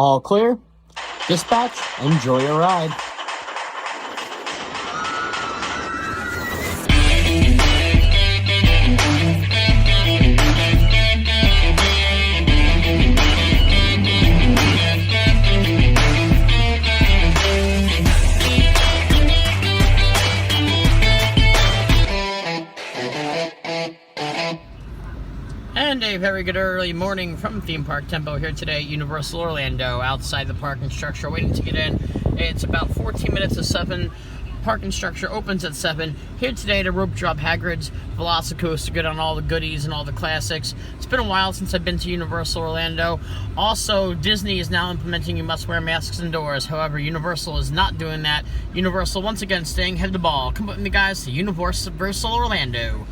All clear. Dispatch, enjoy your ride. And a very good early morning from Theme Park Tempo here today at Universal Orlando, outside the parking structure, waiting to get in. It's about 14 minutes to 7. Parking structure opens at 7. Here today to rope drop Hagrid's Velocicoaster, good on all the goodies and all the classics. It's been a while since I've been to Universal Orlando. Also, Disney is now implementing you must wear masks indoors. However, Universal is not doing that. Universal, once again, staying ahead of the ball. Come with me, guys, to Universal Orlando.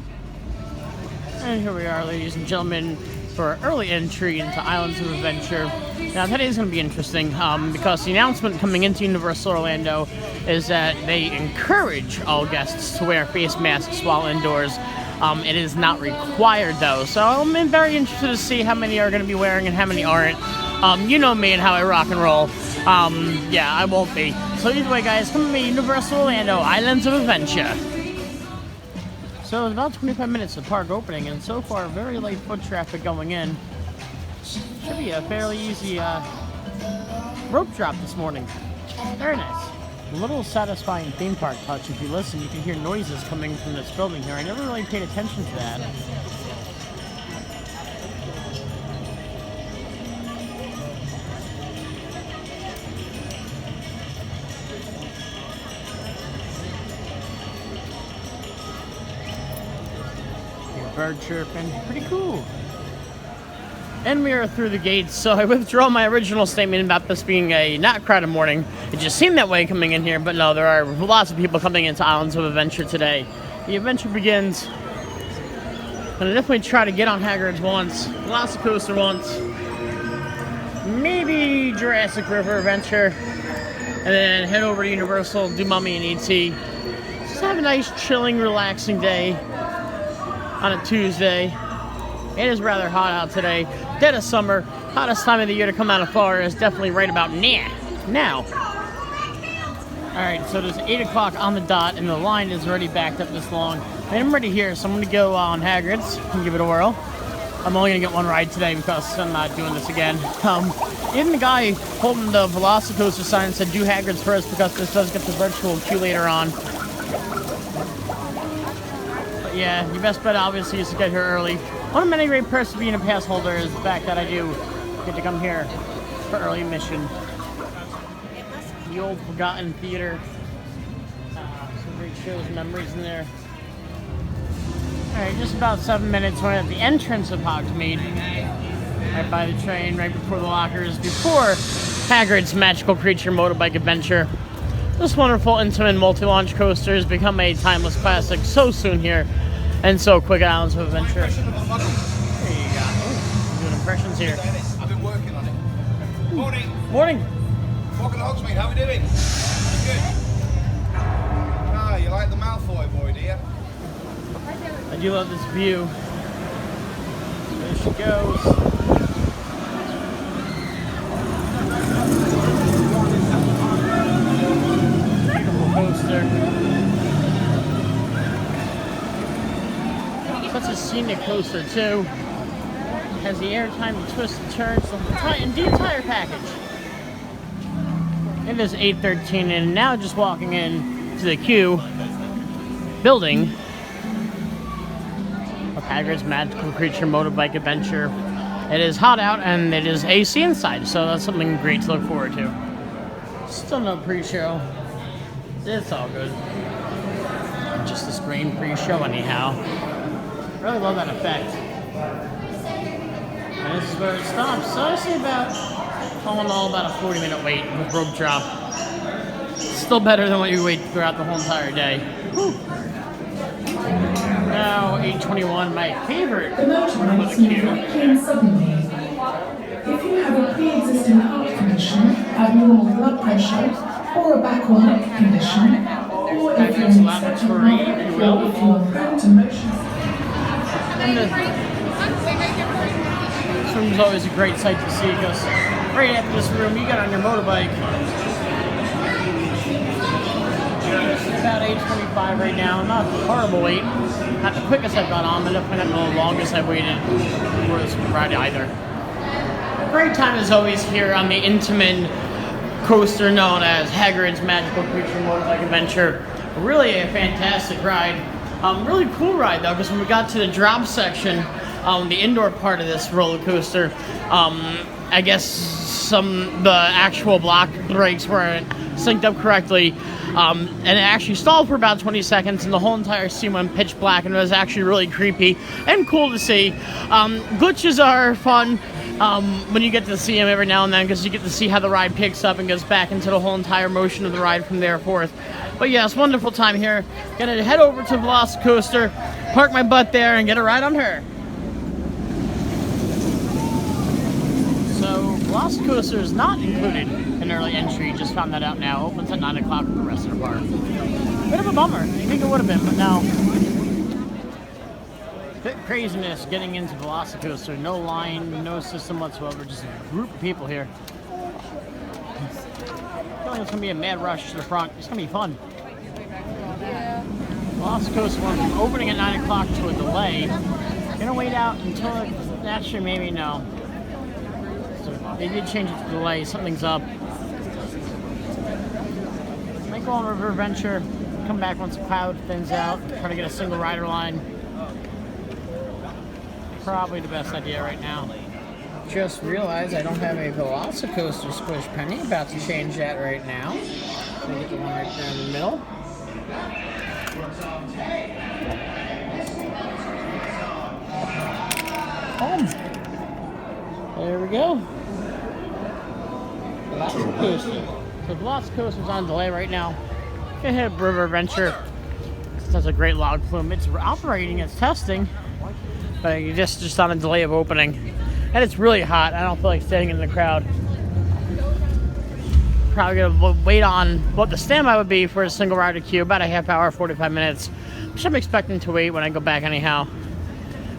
And here we are, ladies and gentlemen, for our early entry into Islands of Adventure. Now, today is going to be interesting because the announcement coming into Universal Orlando is that they encourage all guests to wear face masks while indoors. It is not required, though, so I'm very interested to see how many are going to be wearing and how many aren't. You know me and how I rock and roll. Yeah, I won't be. So either way, guys, come with me, Universal Orlando, Islands of Adventure. So it's about 25 minutes to park opening, and so far very light foot traffic going in. Should be a fairly easy rope drop this morning. Very nice. A little satisfying theme park touch. If you listen, you can hear noises coming from this building here. I never really paid attention to that. Bird chirping, pretty cool. And we are through the gates, so I withdraw my original statement about this being a not crowded morning. It just seemed that way coming in here, but no, there are lots of people coming into Islands of Adventure today. The adventure begins. I'm gonna definitely try to get on Hagrid's once, Velocicoaster once, maybe Jurassic River Adventure, and then head over to Universal, do Mummy and E.T. Just have a nice, chilling, relaxing day on a Tuesday. It is rather hot out today. Dead of summer. Hottest time of the year to come out of Florida is definitely right about now. Alright, so there's 8 o'clock on the dot and the line is already backed up this long. And I'm ready here, so I'm going to go on Hagrid's and give it a whirl. I'm only going to get one ride today because I'm not doing this again. Even the guy holding the Velocicoaster sign said do Hagrid's first because this does get the virtual queue later on. Yeah, your best bet obviously is to get here early. One of many great perks of being a pass holder is the fact that I do get to come here for early admission. The old forgotten theater. Some great shows and memories in there. Alright, just about 7 minutes. We're at the entrance of Hogsmeade. Right by the train, right before the lockers, before Hagrid's Magical Creature Motorbike Adventure. This wonderful, intimate, multi-launch coaster has become a timeless classic so soon here. And so quick, Islands of Adventure. There you go. Ooh, doing impressions here. I've been working on it. Morning. Morning. Walking Hogsmeade, how are we doing? Good. Ah, you like the Malfoy boy, do you? I do love this view. There she goes. Beautiful coaster. Such a scenic coaster too. Has the airtime to twist and turn, so the entire package. It is 8:13 and now just walking in to the queue building of Hagrid's Magical Creature Motorbike Adventure. It is hot out and it is AC inside, so that's something great to look forward to. Still no pre-show. It's all good. Just a screen pre-show anyhow. Really love that effect. And this is where it stops. So I say about, all in all, about a 40-minute wait with rope drop. Still better than what you wait throughout the whole entire day. Whew. Now, 8:21, my favorite. The motorites may break in suddenly. If you have a pre-existing heart condition, abnormal blood pressure, or a back or neck condition, or if you're in such a or if you are prone to motion. This room is always a great sight to see because right after this room, you get on your motorbike. It's about 8:25 right now. Not a horrible wait. Not the quickest I've gone on, but definitely not the longest I've waited for this ride either. Great time as always here on the Intamin coaster known as Hagrid's Magical Creature Motorbike Adventure. Really a fantastic ride. Really cool ride though, because when we got to the drop section, the indoor part of this roller coaster, I guess the actual block brakes weren't synced up correctly, and it actually stalled for about 20 seconds, and the whole entire scene went pitch black, and it was actually really creepy and cool to see. Glitches are fun when you get to see them every now and then, because you get to see how the ride picks up and goes back into the whole entire motion of the ride from there forth. But yes, wonderful time here. Gonna head over to Velocicoaster, park my butt there, and get a ride on her. So Velocicoaster is not included in early entry. Just found that out now. Opens at 9 o'clock with the rest of the park. Bit of a bummer. I think it would have been, but no. Bit craziness getting into Velocicoaster. No line, no system whatsoever. Just a group of people here. I feel like it's gonna be a mad rush to the front. It's gonna be fun. Velocicoaster went from opening at 9 o'clock to a delay. Gonna wait out until actually maybe no. So they did change it to delay. Something's up. Might go on River Adventure. Come back once the cloud thins out. Try to get a single rider line. Probably the best idea right now. Just realized I don't have a Velocicoaster Squish Penny. About to change that right now. So get the one right there in the middle. There we go. Velocicoaster. So Velocicoaster's on delay right now. Gonna hit River Adventure. It has a great log flume. It's operating, it's testing, but you're just on a delay of opening. And it's really hot. I don't feel like standing in the crowd. Probably gonna wait on what the standby would be for a single rider queue, about a half hour, 45 minutes, which I'm expecting to wait when I go back anyhow.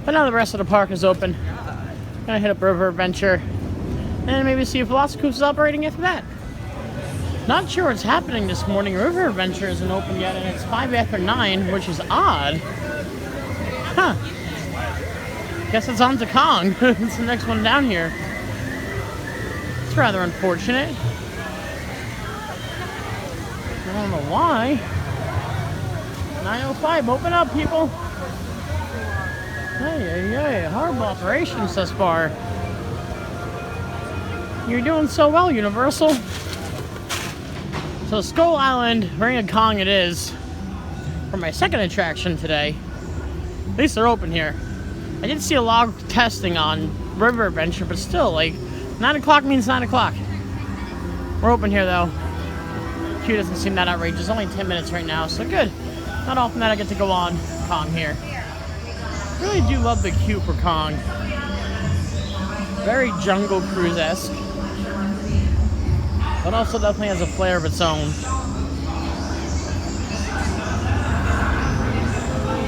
But now the rest of the park is open. Gonna hit up River Adventure and maybe see if Velocicoaster is operating after that. Not sure what's happening this morning. River Adventure isn't open yet, and it's 5 after 9, which is odd. Huh. Guess it's on to Kong. It's the next one down here. It's rather unfortunate. I don't know why. 9:05, open up, people. Hey, horrible operations thus far. You're doing so well, Universal. So Skull Island, Ring of Kong it is, for my second attraction today. At least they're open here. I did see a log testing on River Adventure, but still, like, 9 o'clock means 9 o'clock. We're open here, though. Queue doesn't seem that outrageous. Only 10 minutes right now, so good. Not often that I get to go on Kong here. Really do love the queue for Kong. Very Jungle Cruise-esque. But also definitely has a flair of its own.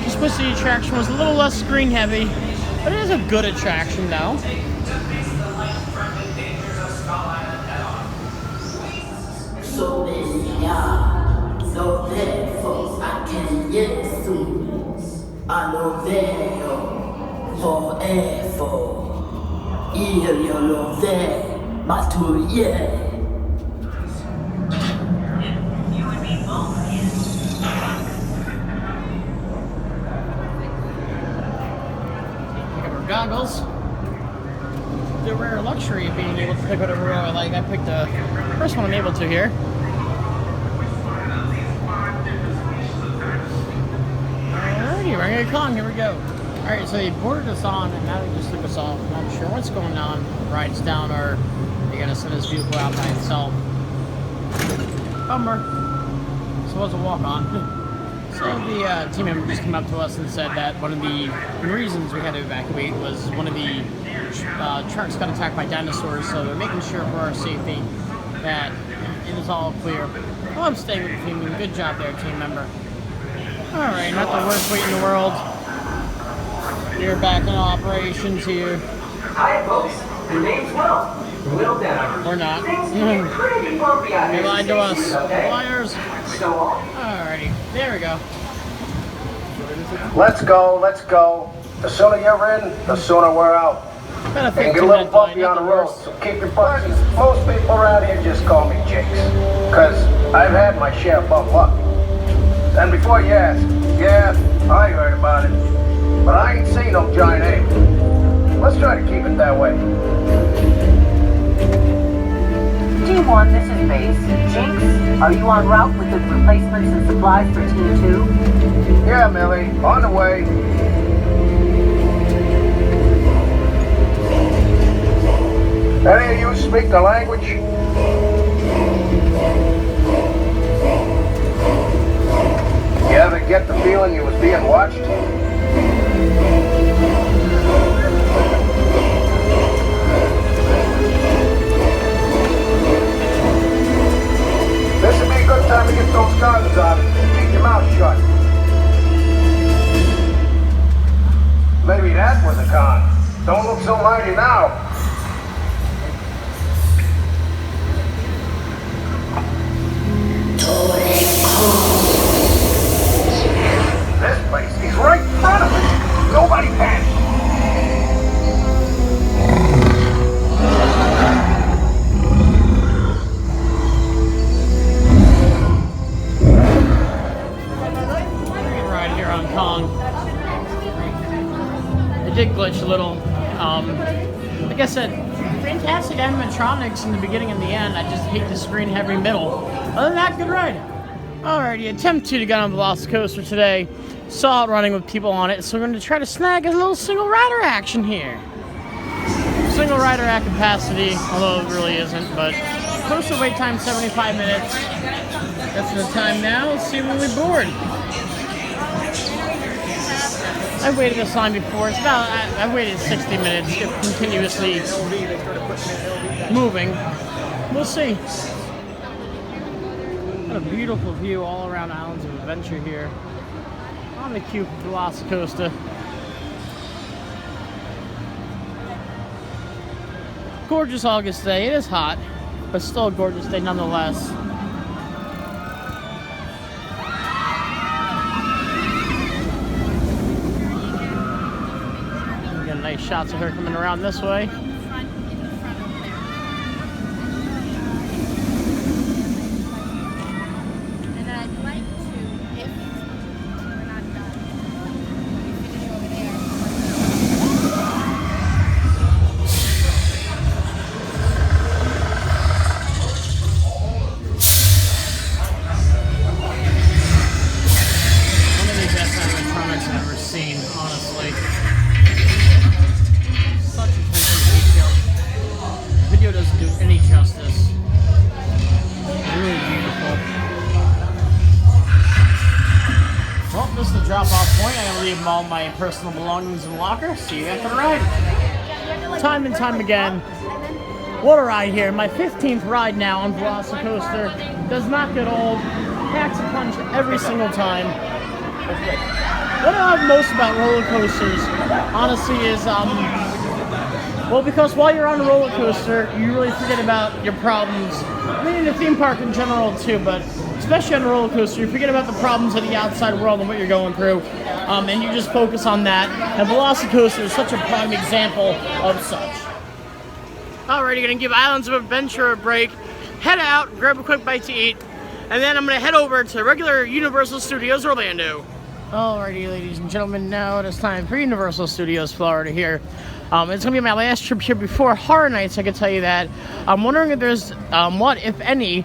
Just wish the attraction was a little less screen heavy, but it is a good attraction though. So therefore I can yes I know there forever. Io lo there, ma tu yeah. Goggles. The rare luxury of being able to pick whatever row I like. I picked the first one I'm able to here. Alrighty, Ring of Kong, here we go. Alright, so they boarded us on and now they just took us off. I'm not sure what's going on. Rides down, or they gotta send this vehicle out by itself. Bummer. So it was a walk on. So the team member just came up to us and said that one of the reasons we had to evacuate was one of the trucks got attacked by dinosaurs, so they're making sure for our safety that it is all clear. Well, I'm staying with the team. Good job there, team member. Alright, not the worst wait in the world. You're back in operations here. Hi folks, your name's Will. Or not. They lied to us. Liars. Alrighty. There we go. Let's go, let's go. The sooner you're in, the sooner we're out. Been a You can get a 15-minute little delay, bumpy on not the the road, worst. so keep your buttons. Most people around here just call me Jakes, because I've had my share of bump luck. And before you ask, yeah, I heard about it, but I ain't seen no giant ape. Let's try to keep it that way. Team 1, this is Base. Jinx, are you en route with the replacements and supplies for Team 2? Yeah, Millie, on the way. Any of you speak the language? You ever get the feeling you was being watched? This would be a good time to get those guns on. Keep your mouth shut. Maybe that was a con. Don't look so mighty now. This place is right in front of us. Nobody panic. Right here on Kong. It did glitch a little. Like I said, fantastic animatronics in the beginning and the end. I just hate the screen heavy middle. Other than that, good ride. Alrighty, attempt 2 to get on Velocicoaster today. Saw it running with people on it, so we're going to try to snag a little single rider action here. Single rider at capacity, although it really isn't, but coaster wait time 75 minutes. That's the time now. Let's see when we're bored. I've waited this line before. It's about, I've waited 60 minutes, continuously moving. We'll see. Got a beautiful view all around Islands of Adventure here on the cute Velocicoaster. Gorgeous August day. It is hot, but still a gorgeous day nonetheless. We got nice shots of her coming around this way. All my personal belongings in the locker. See you after the ride. Time and time again. What a ride here. My 15th ride now on Velocicoaster. Does not get old. Packs a punch every single time. What I love most about roller coasters, honestly, is well, because while you're on a roller coaster, you really forget about your problems. I mean, in the theme park in general too, but especially on a roller coaster, you forget about the problems of the outside world and what you're going through, and you just focus on that. And Velocicoaster is such a prime example of such. Alrighty, gonna give Islands of Adventure a break, head out, grab a quick bite to eat, and then I'm gonna head over to regular Universal Studios Orlando. Alrighty, ladies and gentlemen, now it is time for Universal Studios Florida here. It's going to be my last trip here before Horror Nights, I can tell you that. I'm wondering if there's, what, if any,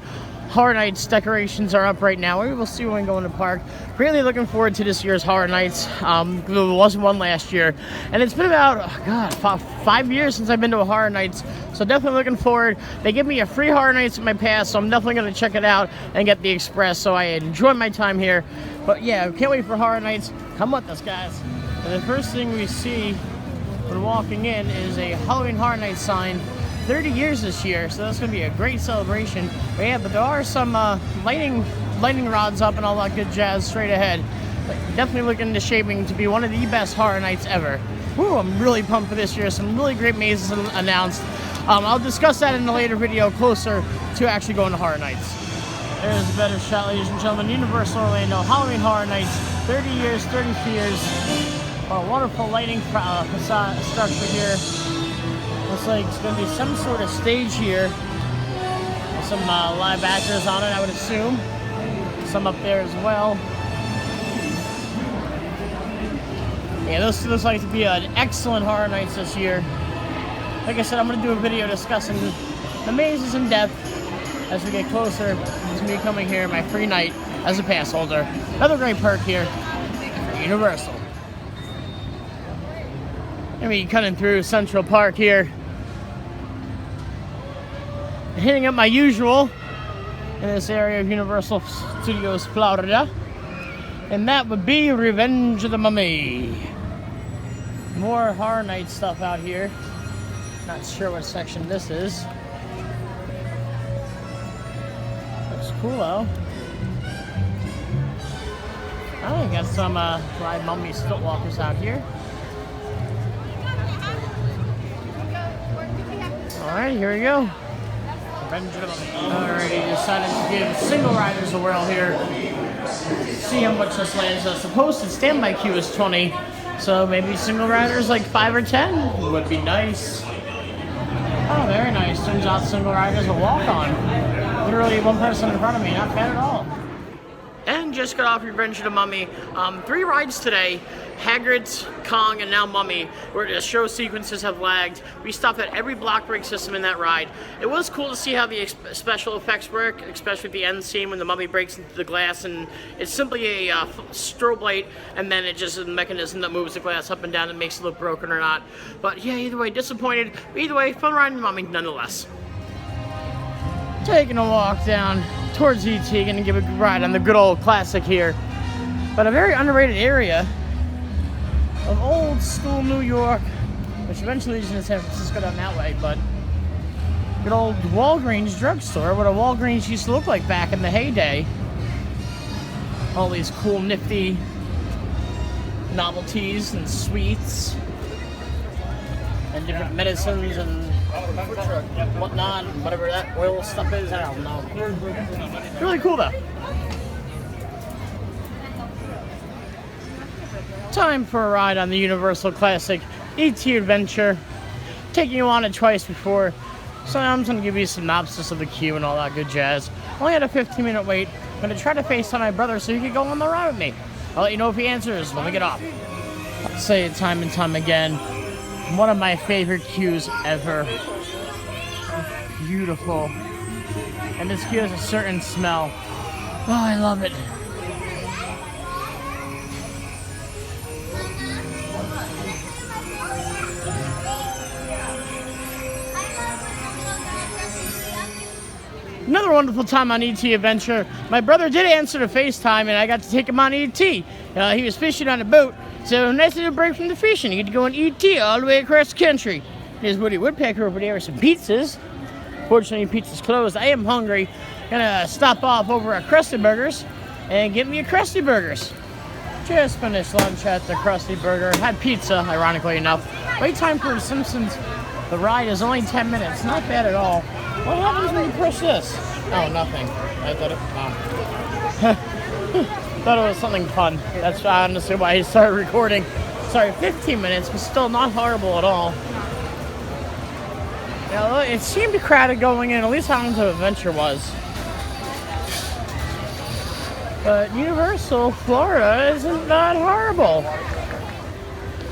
Horror Nights decorations are up right now. We will see when we go in the park. Really looking forward to this year's Horror Nights. There wasn't one last year. And it's been about, 5 years since I've been to a Horror Nights. So definitely looking forward. They give me a free Horror Nights in my pass, so I'm definitely going to check it out and get the Express so I enjoy my time here. But yeah, can't wait for Horror Nights. Come with us, guys. And the first thing we see when walking in is a Halloween Horror Nights sign. 30 years this year, so that's going to be a great celebration. But yeah, but there are some lightning rods up and all that good jazz straight ahead. But definitely looking to shaping to be one of the best Horror Nights ever. Woo, I'm really pumped for this year. Some really great mazes announced. I'll discuss that in a later video closer to actually going to Horror Nights. There's a better shot, ladies and gentlemen. Universal Orlando Halloween Horror Nights, 30 years, 30 fears. A wonderful lighting facade structure here. Looks like it's going to be some sort of stage here. With some live actors on it, I would assume. Some up there as well. Yeah, this looks like to be an excellent Horror Nights this year. Like I said, I'm going to do a video discussing the mazes in depth as we get closer to me coming here, my free night as a pass holder. Another great perk here for Universal. Gonna be cutting through Central Park here. Hitting up my usual in this area of Universal Studios Florida. And that would be Revenge of the Mummy. More Horror Night stuff out here. Not sure what section this is. Looks cool though. Oh, we got some live mummy stilt walkers out here. Alright, here we go. Alrighty, decided to give single riders a whirl here. See how much this lands us. The posted standby queue is 20, so maybe single riders like 5 or 10 would be nice. Oh, very nice. Turns out single riders will walk on. Literally one person in front of me, not bad at all. And just got off Revenge of the Mummy. 3 rides today. Hagrid's, Kong, and now Mummy, where the show sequences have lagged. We stopped at every block break system in that ride. It was cool to see how the special effects work, especially the end scene when the mummy breaks into the glass, and it's simply a strobe light, and then it just is a mechanism that moves the glass up and down and makes it look broken or not. But yeah, either way, disappointed. But either way, fun riding the Mummy nonetheless. Taking a walk down towards ET, gonna give a ride on the good old classic here. But a very underrated area of old school New York, which eventually leads into San Francisco down that way, but good old Walgreens drugstore, what a Walgreens used to look like back in the heyday. All these cool, nifty novelties and sweets and different medicines and whatnot, and whatever that oil stuff is, I don't know. Really cool though. Time for a ride on the Universal Classic ET Adventure. Taking you on it twice before, so I'm just going to give you a synopsis of the queue and all that good jazz. Only had a 15-minute wait. I'm going to try to FaceTime my brother so he can go on the ride with me. I'll let you know if he answers when we get off. I'll say it time and time again. One of my favorite queues ever. Beautiful. And this queue has a certain smell. Oh, I love it. Another wonderful time on ET Adventure. My brother did answer the FaceTime, and I got to take him on ET. He was fishing on a boat, so nice little break from the fishing. You get to go on ET all the way across the country. There's Woody Woodpecker over there with some pizzas. Fortunately, pizza's closed. I am hungry. Gonna stop off over at Krusty Burgers and get me a Krusty Burgers. Just finished lunch at the Krusty Burger. Had pizza, ironically enough. Wait time for The Simpsons. The ride is only 10 minutes. Not bad at all. What happens when you push this? Oh, nothing. I thought it... thought it was something fun. That's honestly why I started recording. Sorry, 15 minutes, but still not horrible at all. You know, it seemed crowded going in, at least how the adventure was. But Universal Florida isn't that horrible.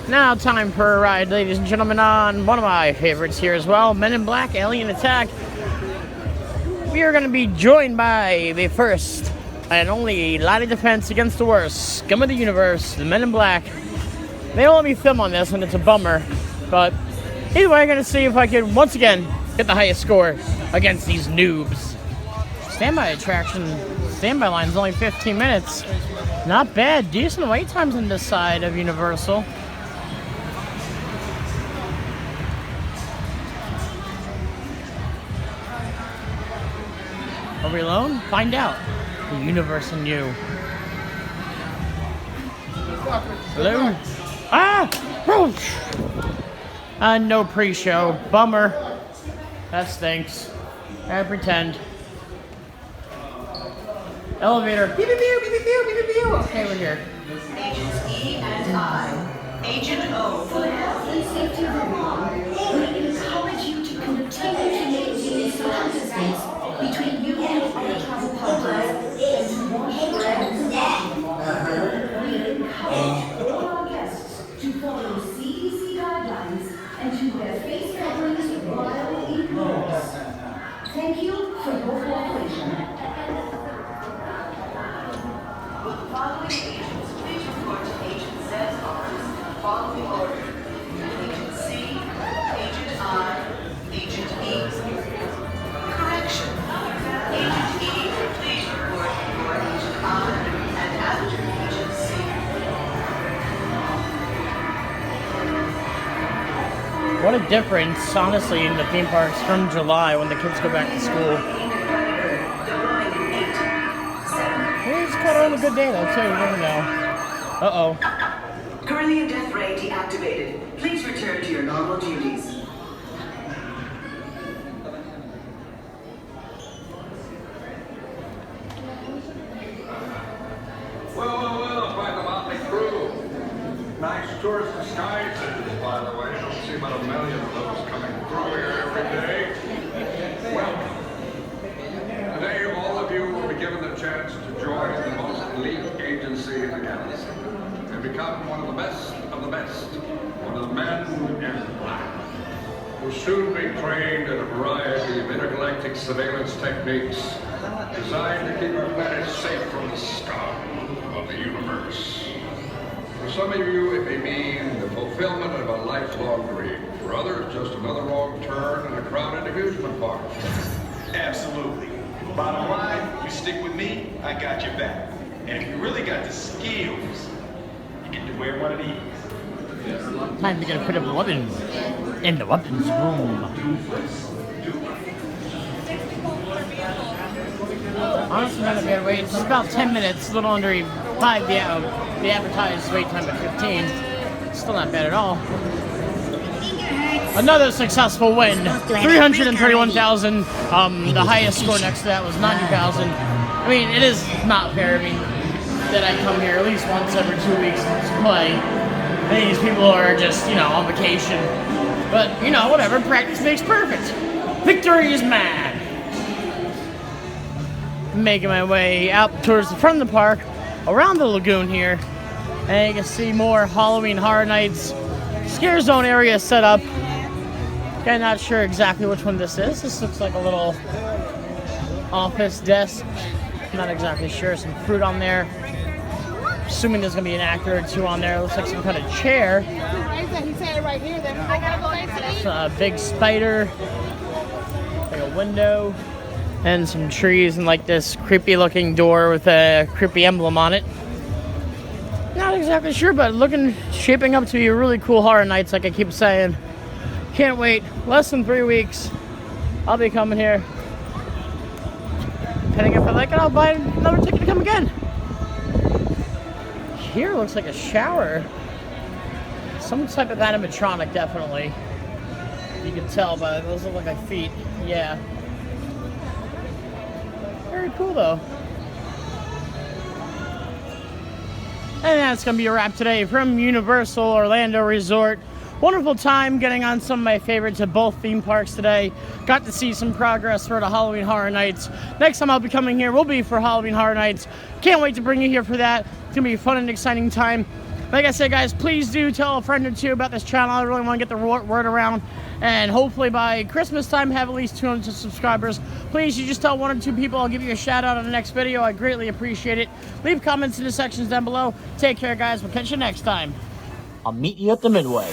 Now time for a ride, ladies and gentlemen, on one of my favorites here as well, Men in Black Alien Attack. We are going to be joined by the first and only line of defense against the worst scum of the universe, the Men in Black. They don't let me film on this, and it's a bummer. But either way, I'm going to see if I can once again get the highest score against these noobs. Standby attraction, standby line is only 15 minutes. Not bad. Decent wait times on this side of Universal. Are we alone? Find out. The universe and you. Hello? Ah! No pre-show. Bummer. That stinks. I pretend. Elevator. Beep, beep, beep, beep, beep, beep, beep, beep. Okay, we're here. Agents E and I, Agent O. For the health and safety of everyone, we encourage you to continue to maintain social distance between you and other travel partners and to wash your hands. We encourage all our guests to follow CDC guidelines and to wear face coverings while indoors. Thank you for your cooperation. Following agents, please report to Agent Z's office. Following order. Agent C, Agent I, Agent E. Correction. Agent E, please report for Agent I and after Agent C. What a difference, honestly, in the theme parks from July when the kids go back to school. It's kind of on a good day, though, too. You never know. Uh-oh. Carillion Death Ray deactivated. Please return to your normal duties. Well, quite the motley crew. Nice tourist disguises, by the way. Don't see about 1 million of those coming through here every day. Welcome. Today, all of you will be given the chance to join the most elite agency in the galaxy and become one of the best of the best, one of the men in black. Will soon be trained in a variety of intergalactic surveillance techniques designed to keep our planet safe from the scum of the universe. For some of you, it may mean the fulfillment of a lifelong dream. For others, just another wrong turn in a crowded amusement park. Absolutely. Bottom line, you stick with me, I got your back. And if you really got the skills, you get to wear one of these. Time to get a put of weapons in the weapons room. Honestly, not a bad wait. It's about 10 minutes, a little under 5 the advertised wait time of 15. Still not bad at all. Another successful win. 331,000. The highest score next to that was 90,000. I mean, it is not fair. I mean, that I come here at least once every 2 weeks to play. I think these people are just, on vacation. But, whatever. Practice makes perfect. Victory is mad. Making my way out towards the front of the park, around the lagoon here. And you can see more Halloween Horror Nights Scare Zone area set up. Okay, not sure exactly which one this is. This looks like a little office desk. Not exactly sure. Some fruit on there. Assuming there's going to be an actor or two on there. Looks like some kind of chair. He said it right here. Then I gotta go inside. A big spider. Like a window. And some trees and like this creepy looking door with a creepy emblem on it. Not exactly sure, but shaping up to be a really cool Horror Nights, like I keep saying. Can't wait. Less than 3 weeks. I'll be coming here. Depending if I like it, I'll buy another ticket to come again. Here looks like a shower. Some type of animatronic, definitely. You can tell, but those look like feet. Yeah. Very cool, though. And that's going to be a wrap today from Universal Orlando Resort. Wonderful time getting on some of my favorites at both theme parks today. Got to see some progress for the Halloween Horror Nights. Next time I'll be coming here will be for Halloween Horror Nights. Can't wait to bring you here for that. It's going to be a fun and exciting time. Like I said, guys, please do tell a friend or two about this channel. I really want to get the word around. And hopefully by Christmas time, have at least 200 subscribers. Please, you just tell 1 or 2 people. I'll give you a shout out on the next video. I greatly appreciate it. Leave comments in the sections down below. Take care, guys. We'll catch you next time. I'll meet you at the Midway.